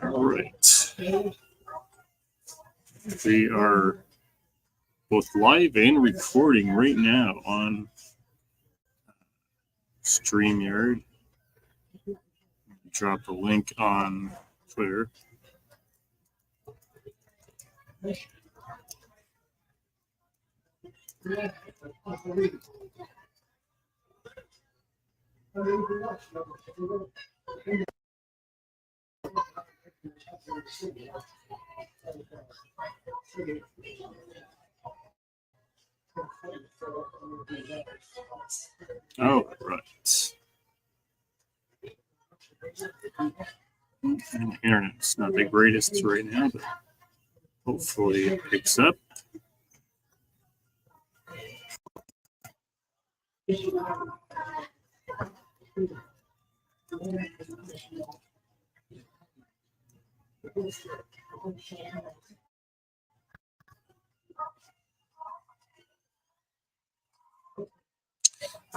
All right. We are both live and recording right now on StreamYard. Drop a link on Twitter. Oh, right. And the internet's not the greatest right now, but hopefully it picks up.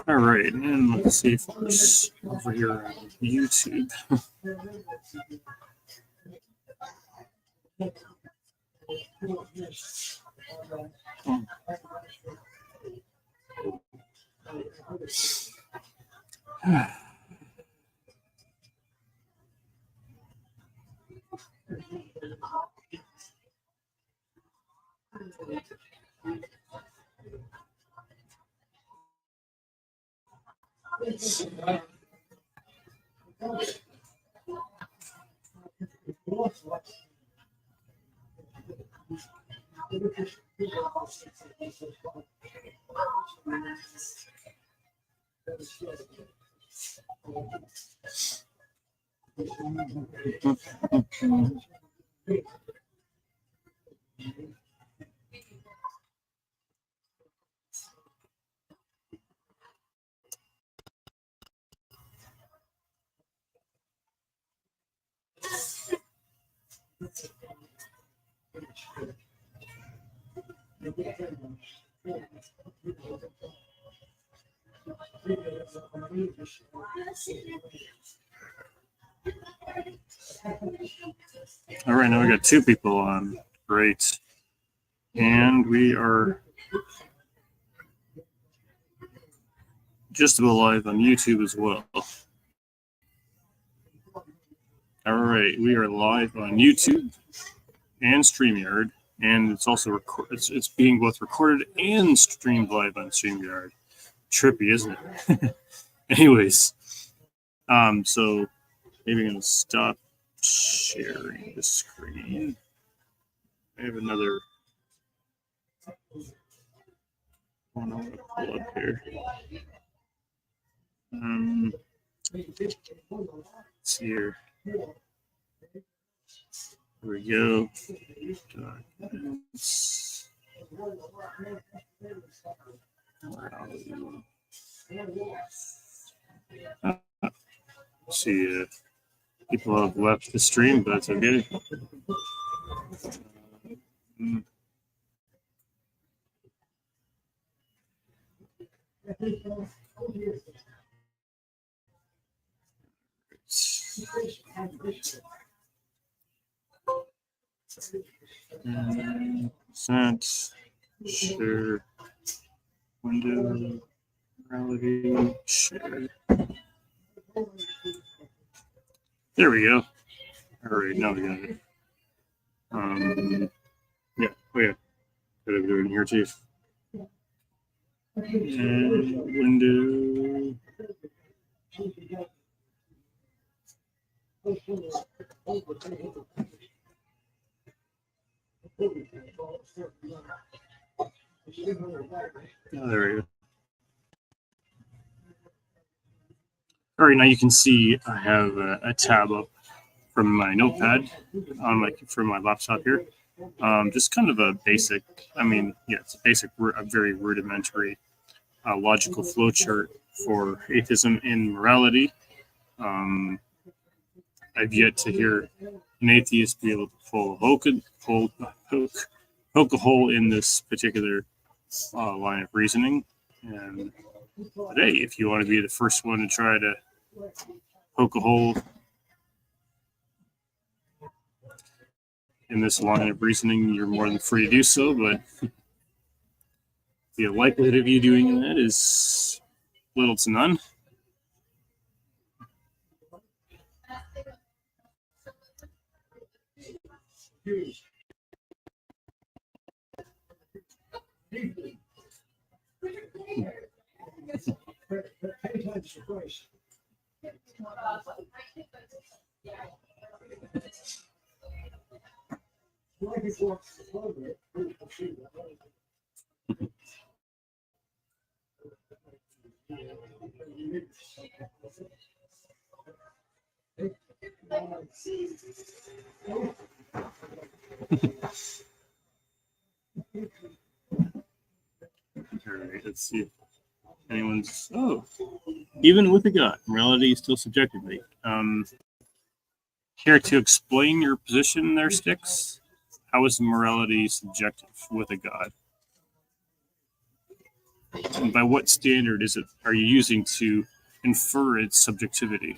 All right, and let's see if it's over here on YouTube. All right, now we got two people on. Great. And we are just about live on YouTube as well. All right, we are live on YouTube and StreamYard, and it's also it's being both recorded and streamed live on StreamYard. Trippy, isn't it? Anyways, so maybe I'm gonna stop sharing the screen. I have another one I want to pull up here. Let's see here. Here we go. Documents. See, people have left the stream, but that's okay. Percent share window reality share. There we go. All right, now we got it. Yeah, oh yeah, could have done it here too. And window. Oh, there we go. All right, now you can see I have a tab up from my notepad on from my laptop here. Just kind of a basic, it's a basic, a very rudimentary logical flowchart for atheism and morality. I've yet to hear an atheist be able to poke a hole in this particular line of reasoning. And but hey, if you want to be the first one to try to poke a hole in this line of reasoning, you're more than free to do so, but the likelihood of you doing that is little to none. All right, let's see if anyone's. Oh, even with a God, morality is still subjectively. Care to explain your position there, Sticks? How is morality subjective with a God? And by what standard are you using to infer its subjectivity?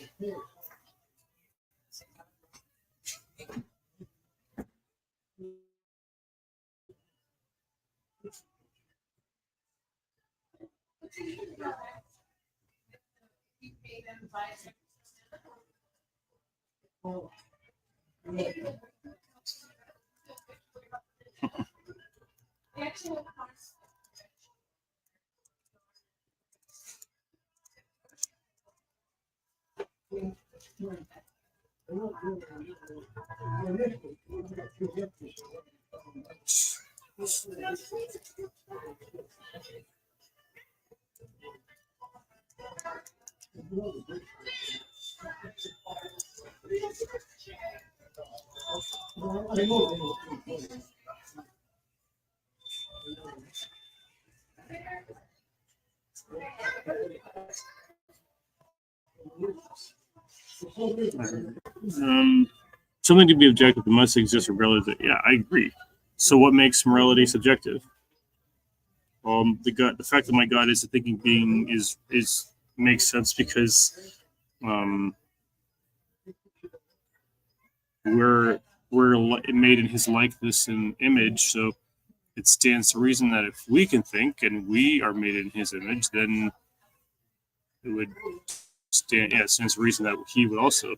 Something to be objective must exist regardless. Yeah, I agree. So, what makes morality subjective? The fact that my God is a thinking being is makes sense because we're made in His likeness and image. So, it stands to reason that if we can think and we are made in His image, then it would stand. Yeah, it stands to reason that He would also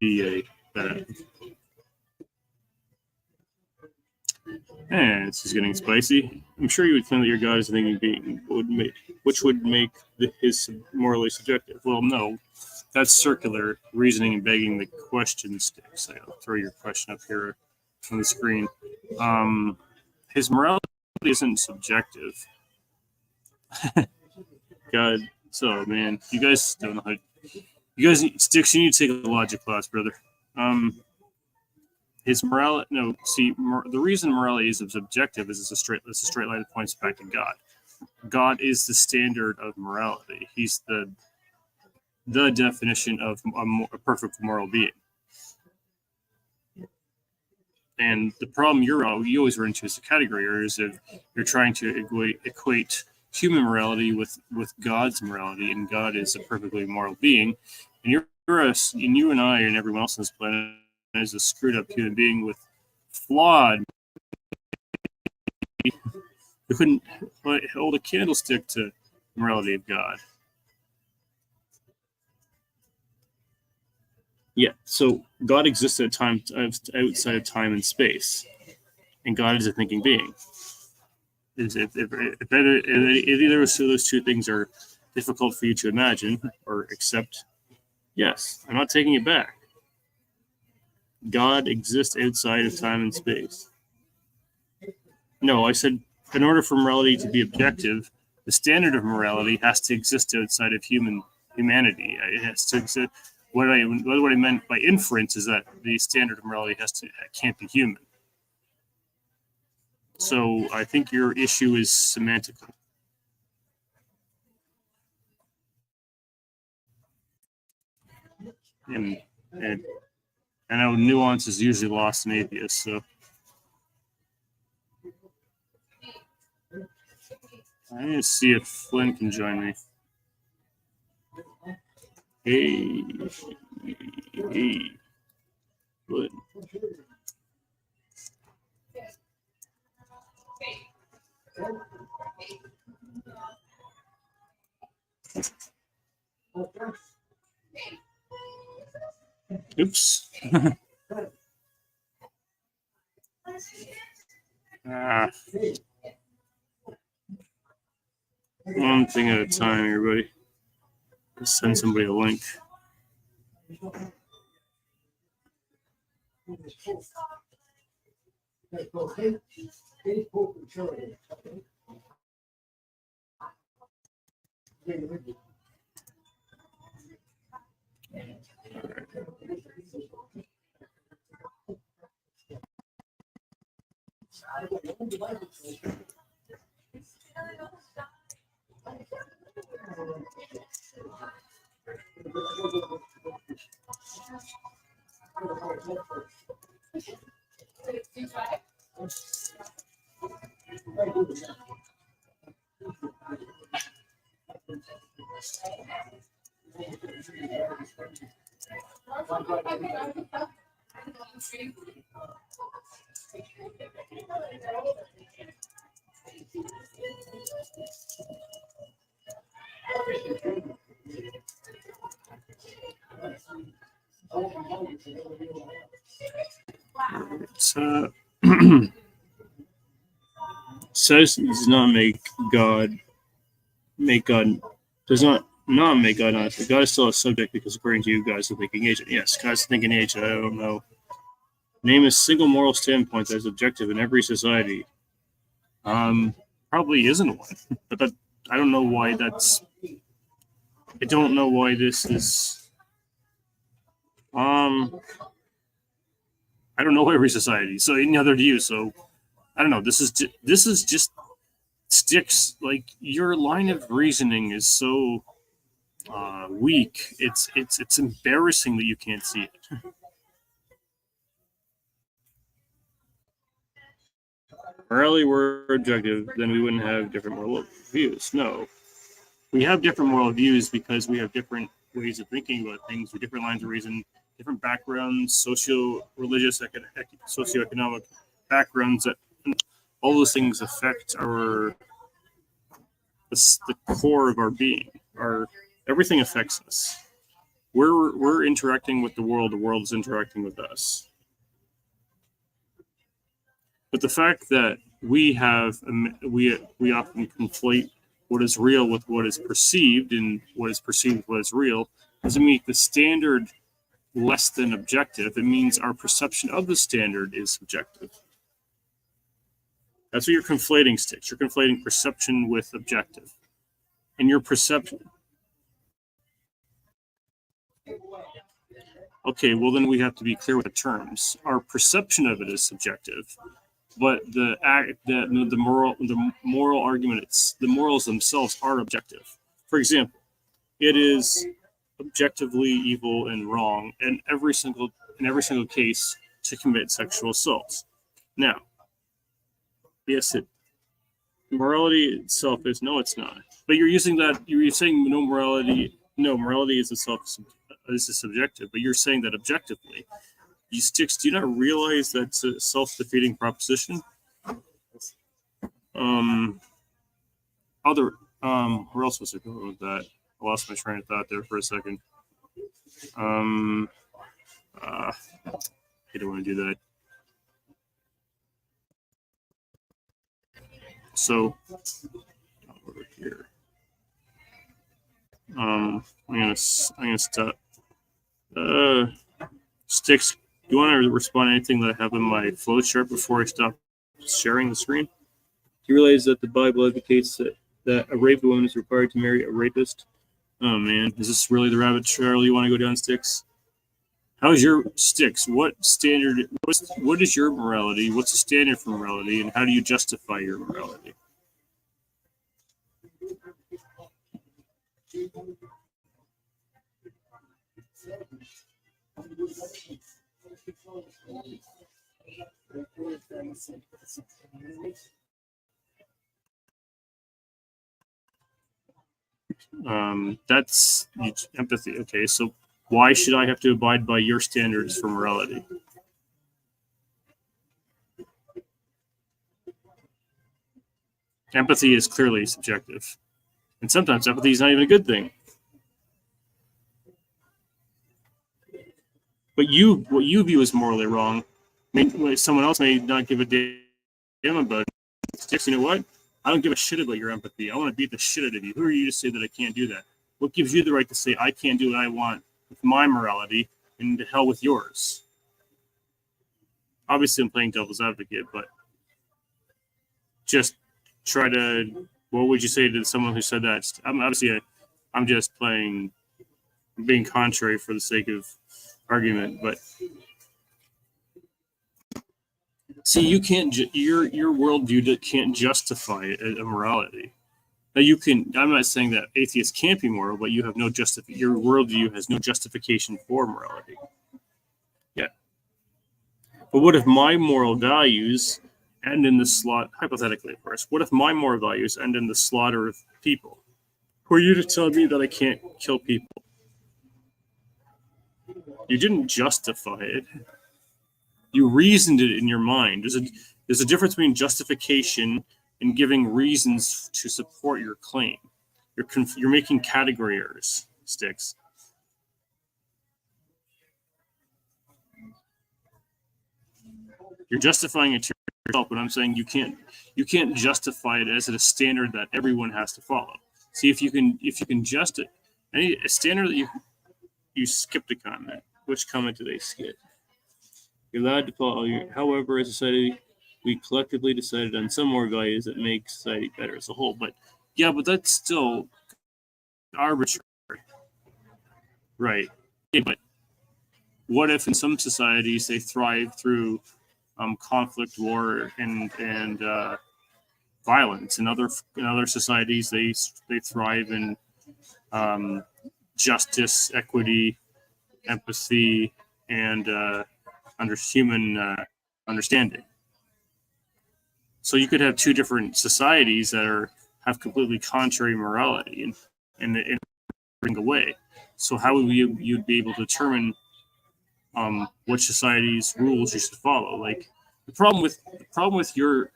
be that. And this is getting spicy. I'm sure you would claim that your God is a thinking being, which would make his morally subjective. Well, no, that's circular reasoning and begging the question Sticks. I'll throw your question up here on the screen. His morality isn't subjective. God, so man, you guys don't know how. You guys, Sticks, you need to take a logic class, brother. His morality, no, see, the reason morality is subjective is it's a straight line that points back to God. God is the standard of morality. He's the definition of a perfect moral being. And the problem you always run into as a category is if you're trying to equate human morality with God's morality, and God is a perfectly moral being, and you and I and everyone else on this planet is a screwed up human being with flawed. You couldn't hold a candlestick to the morality of God. Yeah, so God exists at a time outside of time and space, and God is a thinking being. If either of those two things are difficult for you to imagine or accept, yes, I'm not taking it back. God exists outside of time and space. No, I said in order for morality to be objective, the standard of morality has to exist outside of humanity. It has to exist. What I meant by inference is that the standard of morality can't be human. So I think your issue is semantical. And I know nuance is usually lost in atheists, so I'm going to see if Flynn can join me. Hey. Good. Oops. One thing at a time, everybody. Just send somebody a link. Says does not make God does not make God not. God is still a subject because according to you, God is a thinking agent. Yes, God's a thinking agent. I don't know. Name a single moral standpoint that is objective in every society. Probably isn't one, but that I don't know why that's. I don't know why this is. I don't know every society, so neither do you. So I don't know. This is just sticks. Like your line of reasoning is so weak. It's embarrassing that you can't see it. Morality were objective, then we wouldn't have different moral views. No, we have different moral views because we have different ways of thinking about things, with different lines of reason, different backgrounds, socio-religious, socioeconomic backgrounds. That all those things affect the core of our being. Everything affects us. We're interacting with the world is interacting with us. But the fact that we often conflate what is real with what is perceived, and what is perceived with what is real, doesn't make the standard less than objective. It means our perception of the standard is subjective. That's what you're conflating, Sticks. You're conflating perception with objective. And your perception. Okay, well then we have to be clear with the terms. Our perception of it is subjective, but the moral argument, the morals themselves are objective. For example, it is objectively evil and wrong in every single case to commit sexual assault. Now, yes, morality itself is no, it's not. But you're using that. You're saying no morality. No, morality is subjective. But you're saying that objectively. You Sticks, do you not realize that's a self-defeating proposition? Where else was I going with that? I lost my train of thought there for a second. I don't want to do that. So over here, I'm gonna stop. Sticks, do you want to respond to anything that I have in my flowchart before I stop sharing the screen? Do you realize that the Bible advocates that a raped woman is required to marry a rapist? Oh man, is this really the rabbit trail you want to go down, Sticks? How's your Sticks? What is your morality? What's the standard for morality, and how do you justify your morality? That's empathy. Okay, so why should I have to abide by your standards for morality? Empathy is clearly subjective. And sometimes empathy is not even a good thing. But what you view as morally wrong, someone else may not give a damn about it. Sticks, you know what? I don't give a shit about your empathy. I want to beat the shit out of you. Who are you to say that I can't do that? What gives you the right to say I can't do what I want with my morality, and to hell with yours? Obviously, I'm playing devil's advocate, but just try to. What would you say to someone who said that? I'm just being contrary for the sake of argument, but see, you can't. Your worldview can't justify a morality. Now you can. I'm not saying that atheists can't be moral, but you have no your worldview has no justification for morality. Yeah. But what if my moral values end in the slaughter? Hypothetically, of course. What if my moral values end in the slaughter of people? Who are you to tell me that I can't kill people? You didn't justify it. You reasoned it in your mind. There's a difference between justification and giving reasons to support your claim. You're making category errors, Sticks. You're justifying it to yourself, but I'm saying you can't justify it as a standard that everyone has to follow. See if you can just it. A standard that you skipped a comment. Which comment did they skip? You're allowed to follow your. However, as a society, we collectively decided on some more values that make society better as a whole. But yeah, but that's still arbitrary, right? Yeah, but what if in some societies they thrive through conflict, war, and violence? In other societies, they thrive in justice, equity, empathy, and human understanding. So you could have two different societies that have completely contrary morality and bring away. So how would you'd be able to determine which society's rules you should follow? Like the problem with your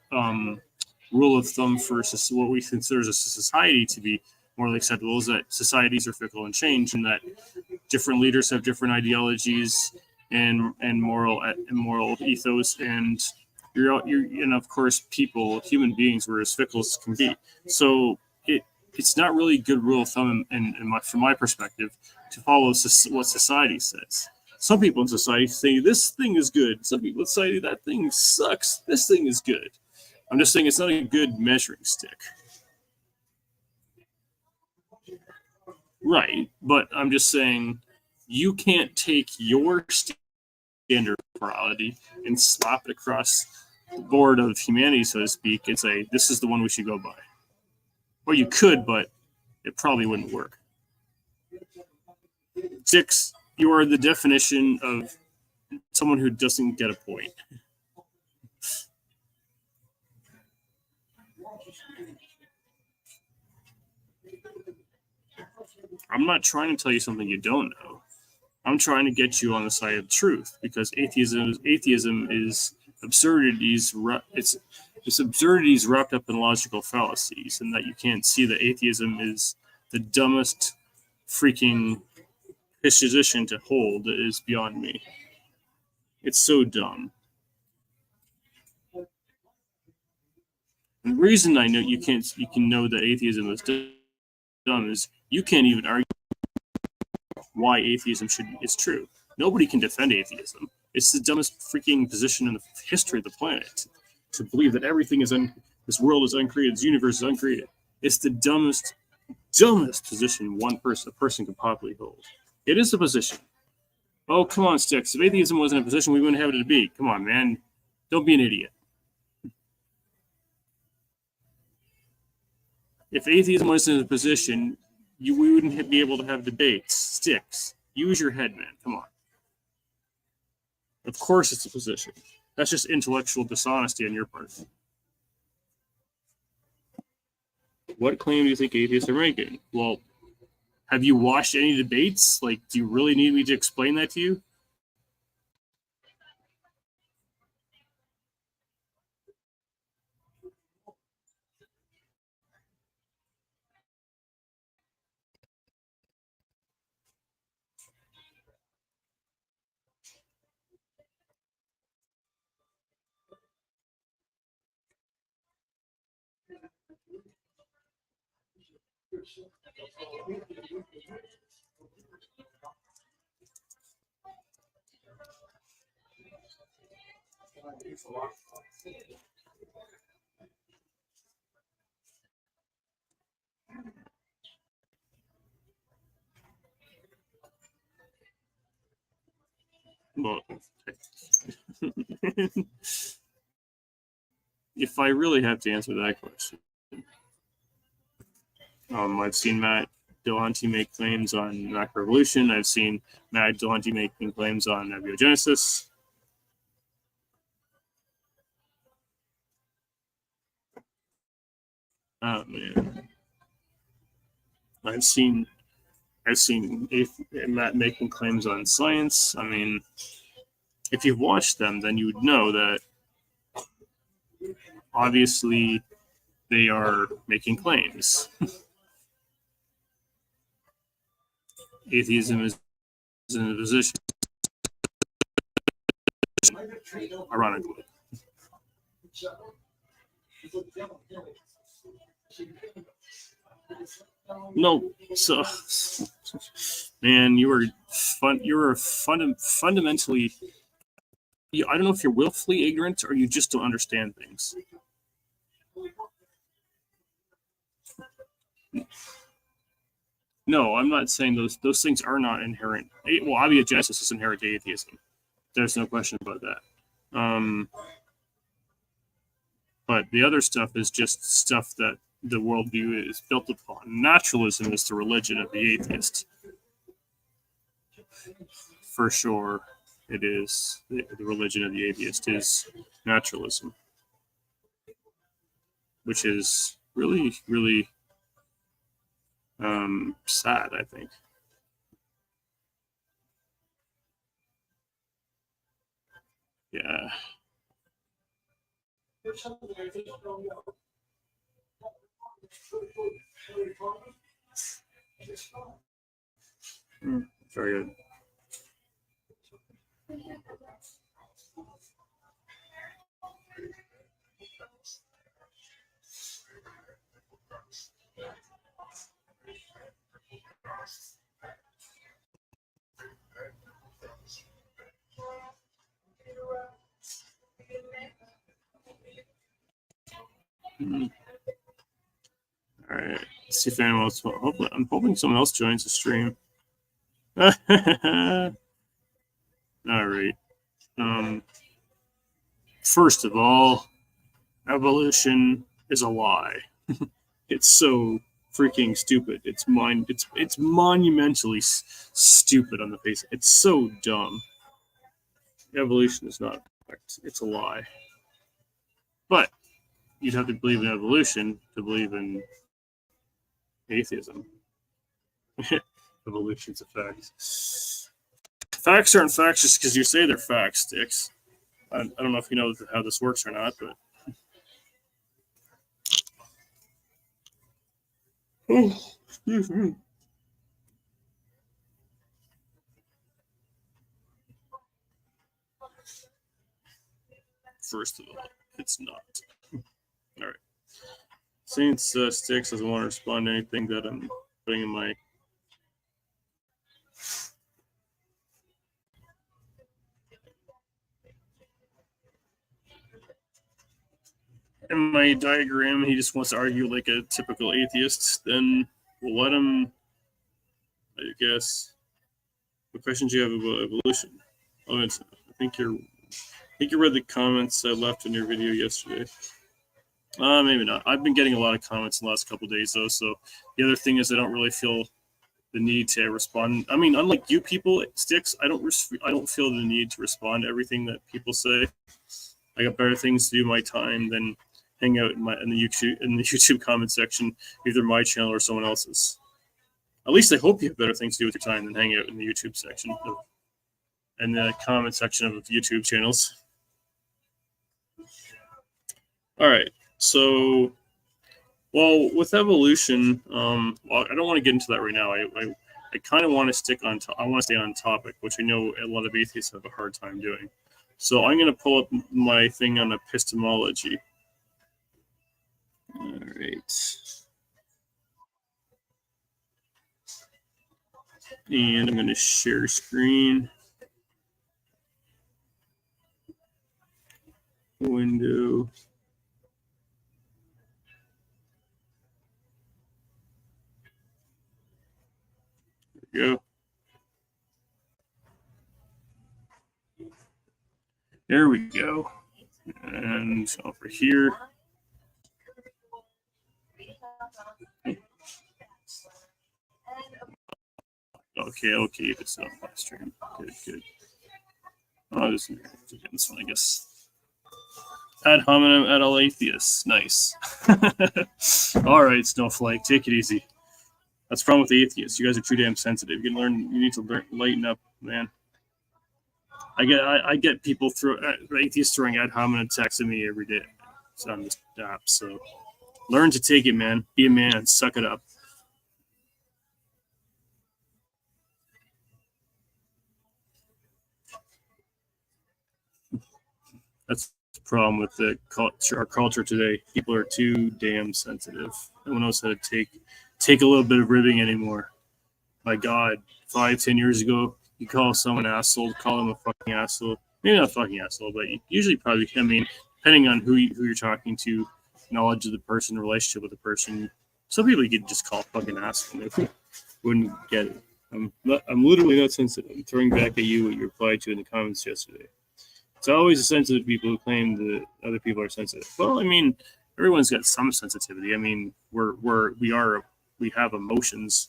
rule of thumb for what we consider as a society to be morally acceptable is that societies are fickle and change, and that different leaders have different ideologies and moral ethos, and and of course human beings were as fickle as can be. So it's not really a good rule of thumb from my perspective to follow what society says. Some people in society say this thing is good. Some people in society that thing sucks. This thing is good. I'm just saying it's not a good measuring stick. Right, but I'm just saying you can't take your standard of morality and slap it across the board of humanity, so to speak, and say this is the one we should go by. Well, you could, but it probably wouldn't work. 6, you are the definition of someone who doesn't get a point. I'm not trying to tell you something you don't know. I'm trying to get you on the side of truth, because atheism is absurdities. It's absurdities wrapped up in logical fallacies, and that you can't see that atheism is the dumbest freaking position to hold is beyond me. It's so dumb. And the reason I know you can know that atheism is dumb is you can't even argue why atheism is true. Nobody can defend atheism. It's the dumbest freaking position in the history of the planet to believe that everything is this world is uncreated, this universe is uncreated. It's the dumbest position a person could possibly hold. It is a position. Oh, come on, Sticks. If atheism wasn't a position, we wouldn't have it to be. Come on, man. Don't be an idiot. If atheism wasn't a position, we wouldn't be able to have debates. Sticks. Use your head, man. Come on. Of course it's a position. That's just intellectual dishonesty on your part. What claim do you think atheists are making? Well, Have you watched any debates? Like, do you really need me to explain that to you? Well, if I really have to answer that question, I've seen Matt Dillahunty make claims on macroevolution. I've seen Matt Dillahunty making claims on abiogenesis. Oh man, I've seen Matt making claims on science. I mean, if you've watched them, then you would know that obviously they are making claims. Atheism is in a position, ironically. No, so man, you were fundamentally. I don't know if you're willfully ignorant or you just don't understand things. No, I'm not saying those things are not inherent. Well, abiogenesis is inherent to atheism. There's no question about that. But the other stuff is just stuff that the worldview is built upon. Naturalism is the religion of the atheist. For sure, it is. The religion of the atheist is naturalism, which is really, really sad, I think. Yeah. Very good. All right. Let's see if anyone else. I'm hoping someone else joins the stream. All right. First of all, evolution is a lie. It's so freaking stupid. It's monumentally stupid on the face. It's so dumb. Evolution is not a fact. It's a lie. But you'd have to believe in evolution to believe in atheism. Evolution's a fact. Facts aren't facts just because you say they're facts, Sticks. I don't know if you know how this works or not, but excuse me. First of all, it's not. All right. Since Sticks doesn't want to respond to anything that I'm putting in my diagram, he just wants to argue like a typical atheist, then we'll let him, I guess. What questions do you have about evolution? Oh, I think you read the comments I left in your video yesterday. Maybe not. I've been getting a lot of comments in the last couple of days, though. So the other thing is I don't really feel the need to respond. I mean, unlike you people, Sticks, I don't feel the need to respond to everything that people say. I got better things to do my time than hang out in the YouTube comment section, either my channel or someone else's. At least I hope you have better things to do with your time than hang out in the YouTube section and the comment section of YouTube channels. All right, so well, with evolution, well, I don't want to get into that right now. I kind of want to stick on. I want to stay on topic, which I know a lot of atheists have a hard time doing. So I'm going to pull up my thing on epistemology. All right. And I'm going to share screen. Window. There we go. There we go. And over here. Okay, I'll keep it up my stream. Good. Oh, this one, I guess. Ad hominem at all atheists. Nice. All right, Snowflake, take it easy. That's the problem with atheists. You guys are too damn sensitive. You need to lighten up, man. I get people atheists throwing ad hominem attacks at me every day. It's on this app, so learn to take it, man. Be a man. Suck it up. That's the problem with our culture today. People are too damn sensitive. No one knows how to take a little bit of ribbing anymore. My God, 5-10 years ago, you call someone an asshole, call them a fucking asshole. Maybe not a fucking asshole, but usually probably, I mean, depending on who you're talking to, knowledge of the person, relationship with the person. Some people you could just call a fucking asshole. They wouldn't get it. I'm literally not sensitive. I'm throwing back at you what you replied to in the comments yesterday. It's always the sensitive people who claim that other people are sensitive. Well, I mean, everyone's got some sensitivity. I mean, we have emotions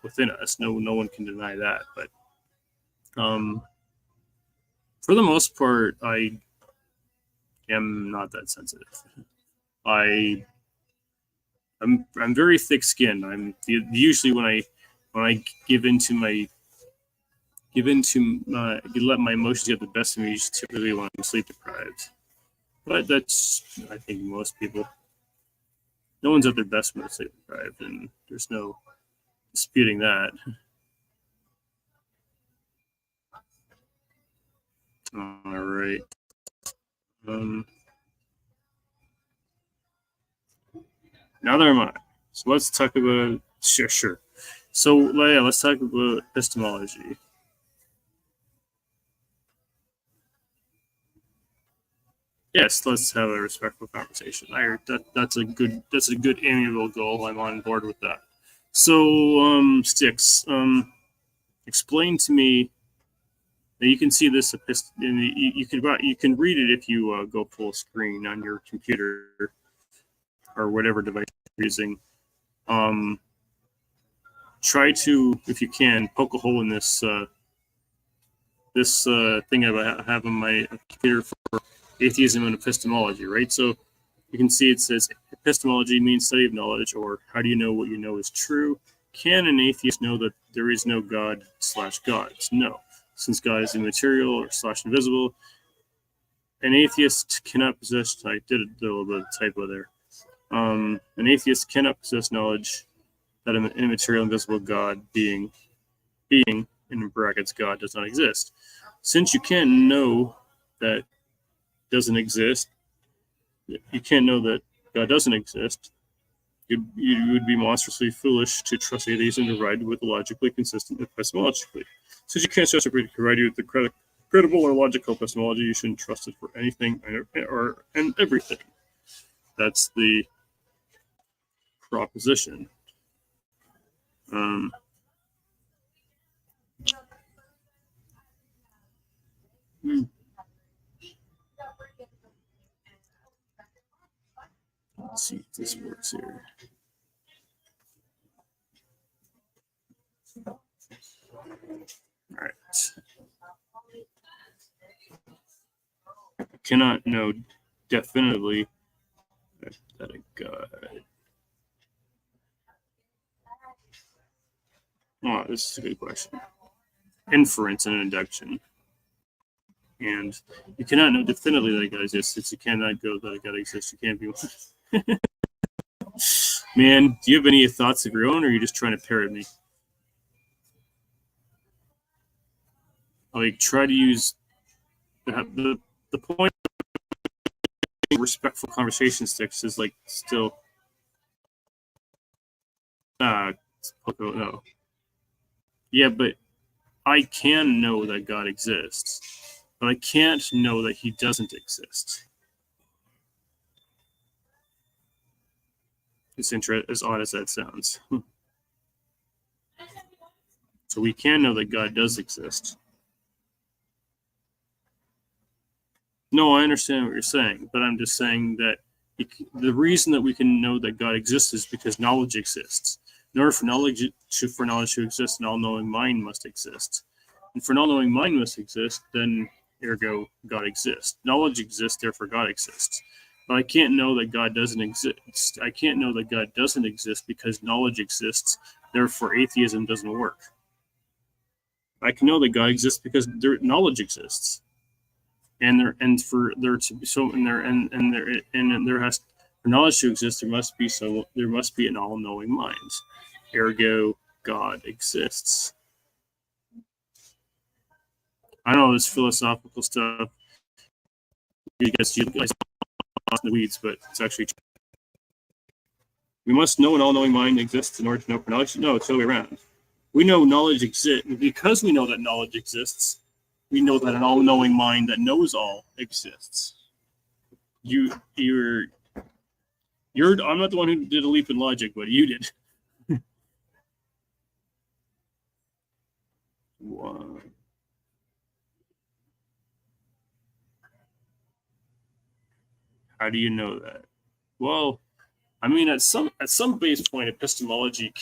within us. No one can deny that. But for the most part, I am not that sensitive. I'm very thick-skinned. I'm usually when I let my emotions get the best of me, typically when I'm sleep deprived. But that's, I think, most people. No one's at their best when they're sleep deprived, and there's no disputing that. All right. Neither am I. So let's talk about sure. So yeah, let's talk about epistemology. Yes, let's have a respectful conversation. That's a good amiable goal. I'm on board with that. So Sticks, explain to me. You can see this you can read it if you go full screen on your computer or whatever device you're using. Try to, if you can, poke a hole in this thing I have on my computer for atheism and epistemology, right? So you can see it says epistemology means study of knowledge, or how do you know what you know is true? Can an atheist know that there is no God/gods? No, since God is immaterial or /invisible. An atheist cannot possess. I did a little bit of typo there. An atheist cannot possess knowledge that an immaterial, invisible God being in brackets God does not exist. Since you can't know that doesn't exist, you can't know that God doesn't exist. You would be monstrously foolish to trust atheism to provide with logically consistent epistemologically. Since you can't trust a provide you with the credible or logical epistemology, you shouldn't trust it for anything and everything. That's the proposition. Let's see if this works here. All right. Cannot know definitively that a God. Oh, this is a good question. Inference and induction. And you cannot know definitively that God exists. You cannot go that God exists. You can't be Man, do you have any thoughts of your own, or are you just trying to parrot me? Like, try to use the point of respectful conversation sticks is like still no. Yeah, but I can know that God exists, but I can't know that he doesn't exist. It's as odd as that sounds. So we can know that God does exist. No, I understand what you're saying, but I'm just saying that the reason that we can know that God exists is because knowledge exists. In order for knowledge to exist, an all-knowing mind must exist. And for an all-knowing mind must exist, then ergo God exists. Knowledge exists, therefore God exists. But I can't know that God doesn't exist. I can't know that God doesn't exist because knowledge exists, therefore atheism doesn't work. I can know that God exists because knowledge exists. And there has for knowledge to exist, there must be an all-knowing mind. Ergo, God exists. I know this philosophical stuff. You guys lost in the weeds, but it's actually true. We must know an all-knowing mind exists in order to know for knowledge. No, it's the other way around. We know knowledge exists, and because we know that knowledge exists, we know that an all-knowing mind that knows all exists. I'm not the one who did a leap in logic, but you did. Wow. How do you know that? Well, I mean, at some base point, epistemology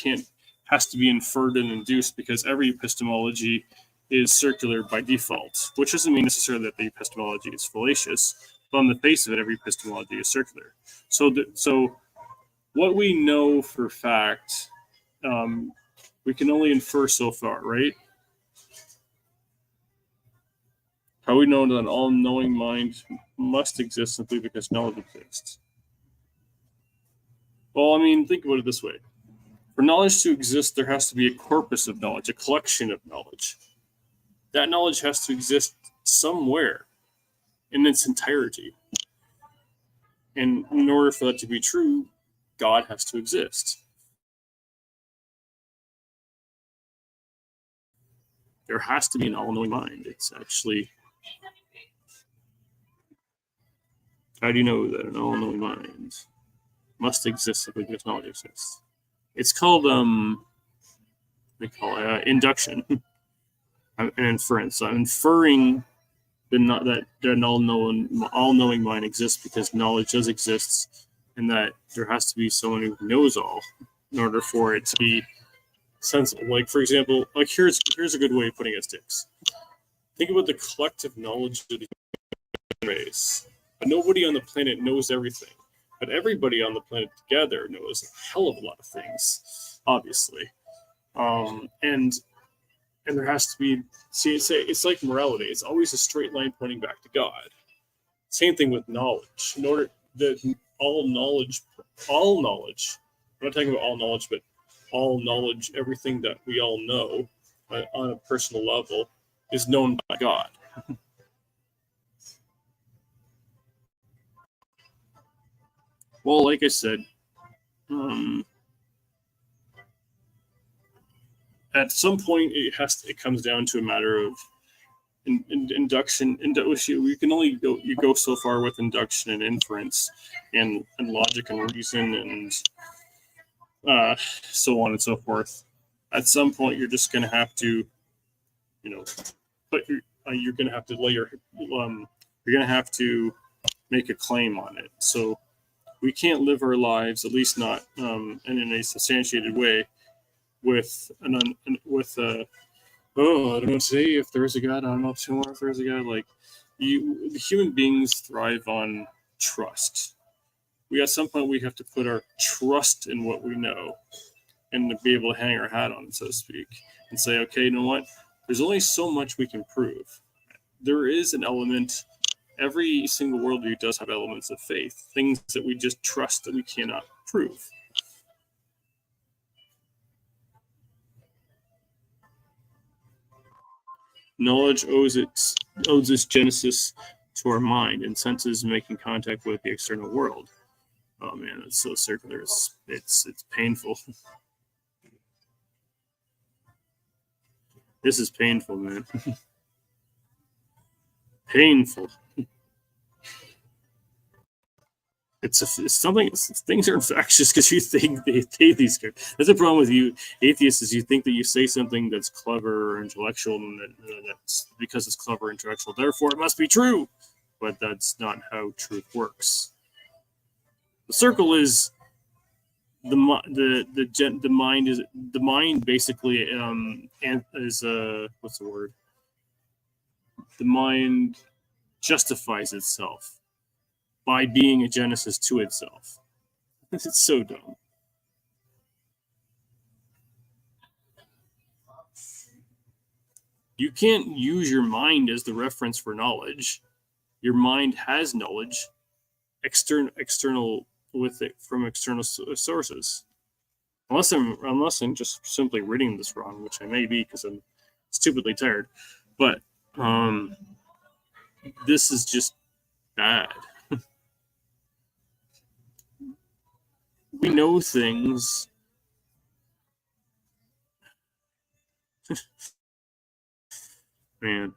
has to be inferred and induced because every epistemology is circular by default, which doesn't mean necessarily that the epistemology is fallacious, but on the face of it, every epistemology is circular. So what we know for fact, we can only infer so far, right? How we know that an all-knowing mind must exist simply because knowledge exists. Well, I mean, think about it this way. For knowledge to exist, there has to be a corpus of knowledge, a collection of knowledge. That knowledge has to exist somewhere in its entirety. And in order for that to be true, God has to exist. There has to be an all-knowing mind. It's actually... How do you know that an all-knowing mind must exist simply because knowledge exists? It's called induction, an inference. I'm inferring that an all-knowing mind exists because knowledge does exist, and that there has to be someone who knows all in order for it to be sensible. Like, for example, like here's a good way of putting it, Sticks. Think about the collective knowledge of the human race. But nobody on the planet knows everything. But everybody on the planet together knows a hell of a lot of things, obviously. And there has to be, it's like morality. It's always a straight line pointing back to God. Same thing with knowledge. In order that all knowledge, I'm not talking about all knowledge, but all knowledge, everything that we all know on a personal level is known by God. Well, like I said, at some point it comes down to a matter of induction. We can only go so far with induction and inference and logic and reason and so on and so forth. At some point, you're just going to have to, you're going to have to you're going to have to make a claim on it. So we can't live our lives, at least not in a substantiated way, with I don't know what to say. If there is a God, I don't know if there is a God. Like human beings thrive on trust. At some point we have to put our trust in what we know, and to be able to hang our hat on it, so to speak, and say, okay, you know what? There's only so much we can prove. There is an element. Every single worldview does have elements of faith, things that we just trust that we cannot prove. Knowledge owes its genesis to our mind and senses making contact with the external world. Oh man, it's so circular. It's painful. This is painful, man. Painful. It's something. Things are infectious because you think atheists. That's the problem with you atheists is you think that you say something that's clever or intellectual, and that's because it's clever or intellectual. Therefore, it must be true. But that's not how truth works. The circle is the mind is the mind basically is what's the word? The mind justifies itself by being a genesis to itself. It's so dumb. You can't use your mind as the reference for knowledge. Your mind has knowledge external with it from external sources. Unless I'm just simply reading this wrong, which I may be because I'm stupidly tired. But this is just bad. We know things. Man.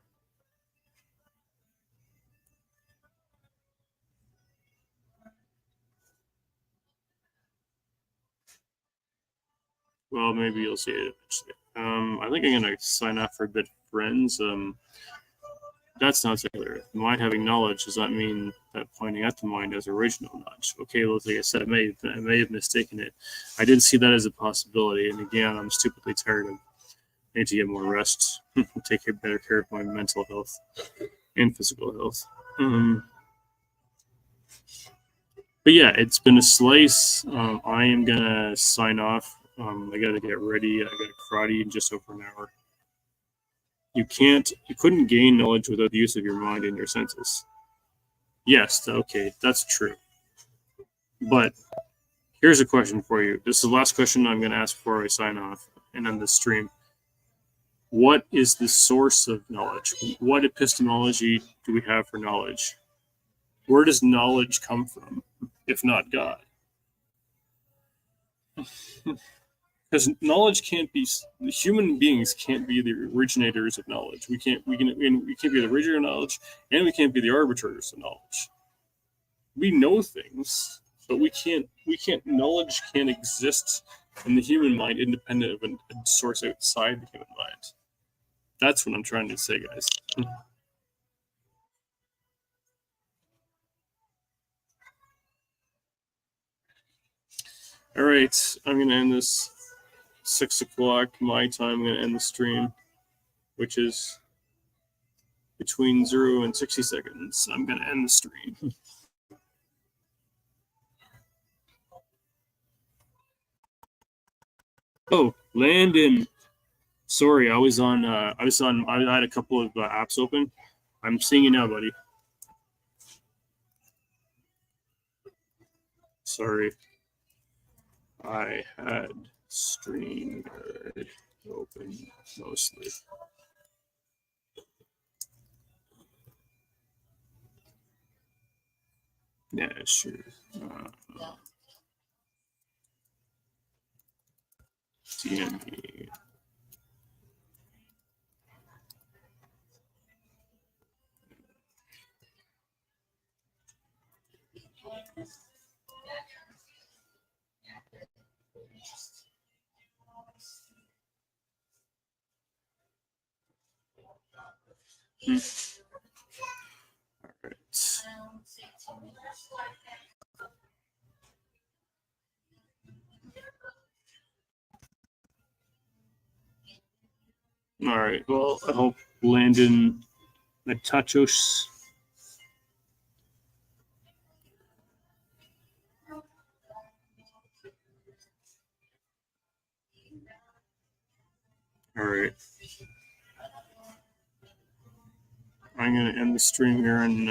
Well, maybe you'll see it eventually. I think I'm gonna sign off for a bit, friends. That's not secular. The mind having knowledge does not mean that pointing at the mind as original knowledge. Okay, well, like I said, I may have mistaken it. I did see that as a possibility, and again, I'm stupidly tired. I need to get more rest, take better care of my mental health and physical health. But yeah, it's been a slice. I am gonna sign off. I gotta get ready. I got karate in just over an hour. You couldn't gain knowledge without the use of your mind and your senses. Yes, okay, that's true. But here's a question for you. This is the last question I'm going to ask before I sign off and end this stream. What is the source of knowledge? What epistemology do we have for knowledge? Where does knowledge come from, if not God? Because knowledge can't be, human beings can't be the originators of knowledge. We can't be the originator of knowledge, and we can't be the arbitrators of knowledge. We know things, but we can't. Knowledge can't exist in the human mind independent of a source outside the human mind. That's what I'm trying to say, guys. All right, I'm going to end this 6 o'clock my time. I'm going to end the stream, which is between 0 and 60 seconds. I'm going to end the stream. Oh, Landon. Sorry, I had a couple of apps open. I'm seeing you now, buddy. Sorry. I had StreamYard open mostly. Yeah, sure. DME. All right. Well, I hope Landon Natachos. All right. I'm going to end the stream here in